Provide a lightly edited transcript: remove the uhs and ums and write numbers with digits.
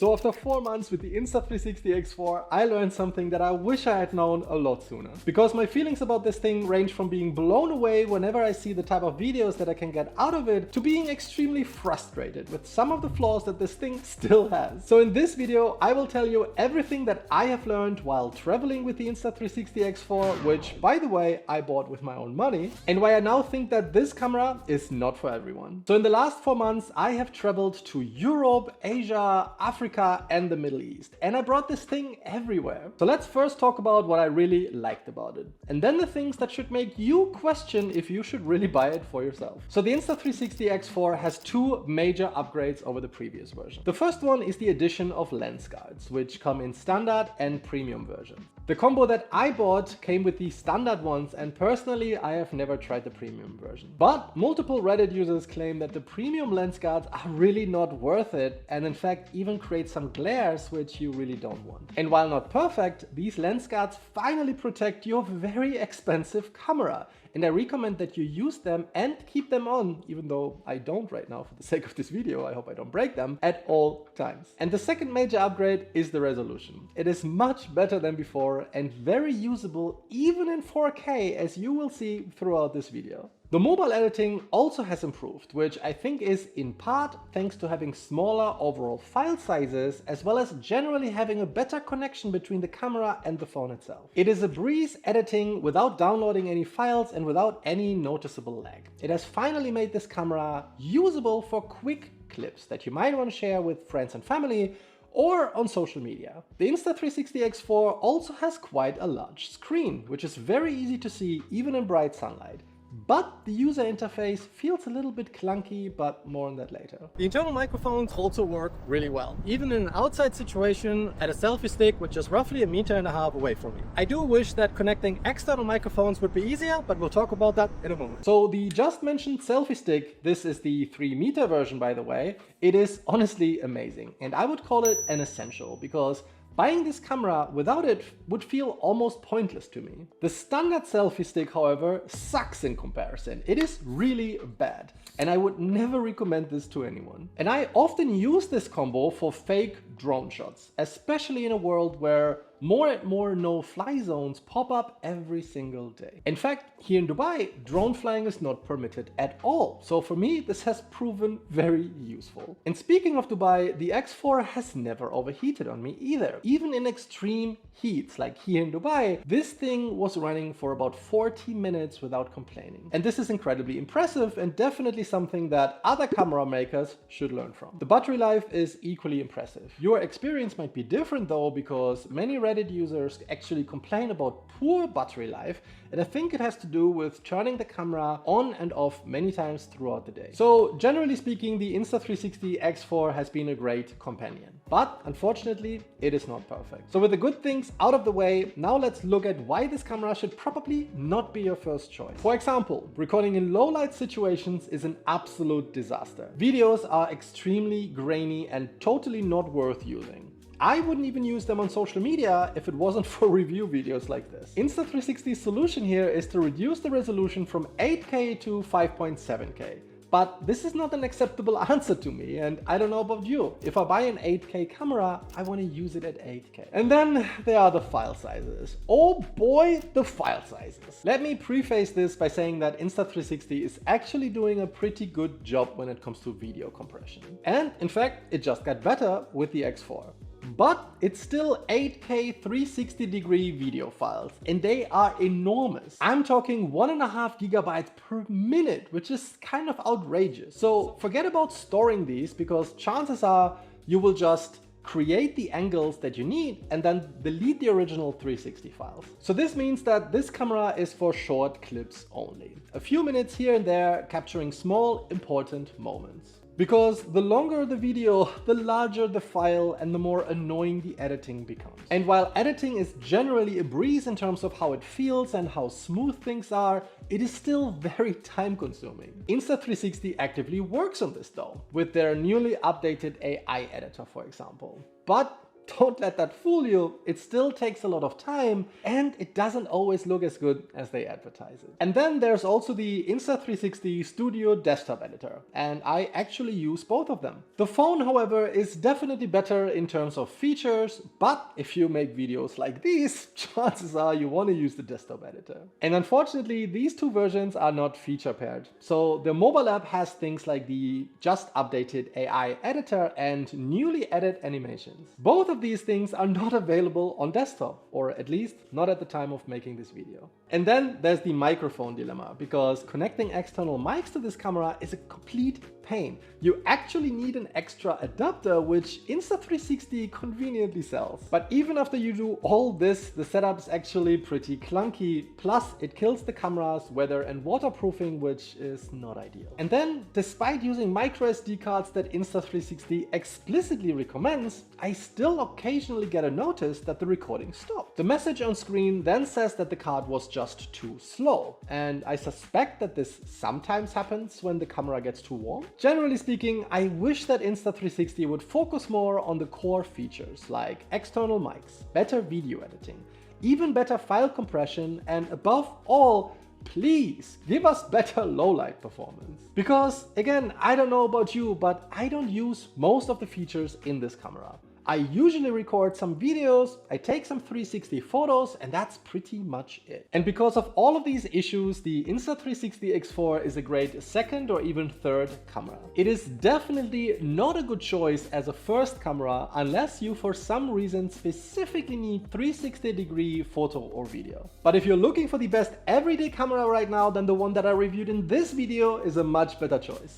So after 4 months with the Insta360 X4, I learned something that I wish I had known a lot sooner. Because my feelings about this thing range from being blown away whenever I see the type of videos that I can get out of it, to being extremely frustrated with some of the flaws that this thing still has. So in this video, I will tell you everything that I have learned while traveling with the Insta360 X4, which, by the way, I bought with my own money, and why I now think that this camera is not for everyone. So in the last 4 months, I have traveled to Europe, Asia, Africa, and the Middle East. And I brought this thing everywhere. So let's first talk about what I really liked about it. And then the things that should make you question if you should really buy it for yourself. So the Insta360 X4 has two major upgrades over the previous version. The first one is the addition of lens guards, which come in standard and premium versions. The combo that I bought came with the standard ones, and personally I have never tried the premium version. But multiple Reddit users claim that the premium lens guards are really not worth it, and in fact even create some glares which you really don't want. And while not perfect, these lens guards finally protect your very expensive camera. And I recommend that you use them and keep them on, even though I don't right now for the sake of this video, I hope I don't break them, at all times. And the second major upgrade is the resolution. It is much better than before and very usable even in 4K, as you will see throughout this video. The mobile editing also has improved, which I think is in part thanks to having smaller overall file sizes, as well as generally having a better connection between the camera and the phone itself. It is a breeze editing without downloading any files and without any noticeable lag. It has finally made this camera usable for quick clips that you might want to share with friends and family, or on social media. The Insta360 X4 also has quite a large screen, which is very easy to see even in bright sunlight. But the user interface feels a little bit clunky, but more on that later. The internal microphones also work really well, even in an outside situation at a selfie stick, which is roughly 1.5 meters away from me. I do wish that connecting external microphones would be easier, but we'll talk about that in a moment. So the just mentioned selfie stick, this is the 3-meter version by the way, it is honestly amazing. And I would call it an essential, because buying this camera without it would feel almost pointless to me. The standard selfie stick, however, sucks in comparison. It is really bad, and I would never recommend this to anyone. And I often use this combo for fake drone shots, especially in a world where more and more no-fly zones pop up every single day. In fact, here in Dubai, drone flying is not permitted at all. So for me, this has proven very useful. And speaking of Dubai, the X4 has never overheated on me either. Even in extreme heats, like here in Dubai, this thing was running for about 40 minutes without complaining. And this is incredibly impressive and definitely something that other camera makers should learn from. The battery life is equally impressive. Your experience might be different though, because many Reddit users actually complain about poor battery life, and I think it has to do with turning the camera on and off many times throughout the day. So generally speaking, the Insta360 X4 has been a great companion, but unfortunately it is not perfect. So with the good things out of the way, now let's look at why this camera should probably not be your first choice. For example, recording in low light situations is an absolute disaster. Videos are extremely grainy and totally not worth using. I wouldn't even use them on social media if it wasn't for review videos like this. Insta360's solution here is to reduce the resolution from 8K to 5.7K. But this is not an acceptable answer to me, and I don't know about you. If I buy an 8K camera, I want to use it at 8K. And then there are the file sizes. Oh boy, the file sizes. Let me preface this by saying that Insta360 is actually doing a pretty good job when it comes to video compression. And in fact, it just got better with the X4. But it's still 8K 360-degree video files, and they are enormous. I'm talking 1.5 gigabytes per minute, which is kind of outrageous. So forget about storing these, because chances are you will just create the angles that you need and then delete the original 360 files. So this means that this camera is for short clips only. A few minutes here and there, capturing small, important moments. Because the longer the video, the larger the file and the more annoying the editing becomes. And while editing is generally a breeze in terms of how it feels and how smooth things are, it is still very time consuming. Insta360 actively works on this though, with their newly updated AI editor, for example. But don't let that fool you. It still takes a lot of time and it doesn't always look as good as they advertise it. And then there's also the Insta360 Studio desktop editor, and I actually use both of them. The phone, however, is definitely better in terms of features, but if you make videos like these, chances are you want to use the desktop editor. And unfortunately, these two versions are not feature paired. So the mobile app has things like the just updated AI editor and newly added animations. Both of these things are not available on desktop, or at least not at the time of making this video. And then there's the microphone dilemma, because connecting external mics to this camera is a complete pain. You actually need an extra adapter, which Insta360 conveniently sells. But even after you do all this, the setup is actually pretty clunky, plus it kills the camera's weather and waterproofing, which is not ideal. And then, despite using micro SD cards that Insta360 explicitly recommends, I still occasionally get a notice that the recording stopped. The message on screen then says that the card was just too slow, and I suspect that this sometimes happens when the camera gets too warm. Generally speaking, I wish that Insta360 would focus more on the core features like external mics, better video editing, even better file compression, and above all, please give us better low light performance. Because again, I don't know about you, but I don't use most of the features in this camera. I usually record some videos, I take some 360 photos, and that's pretty much it. And because of all of these issues, the Insta360 X4 is a great second or even third camera. It is definitely not a good choice as a first camera unless you for some reason specifically need 360-degree photo or video. But if you're looking for the best everyday camera right now, then the one that I reviewed in this video is a much better choice.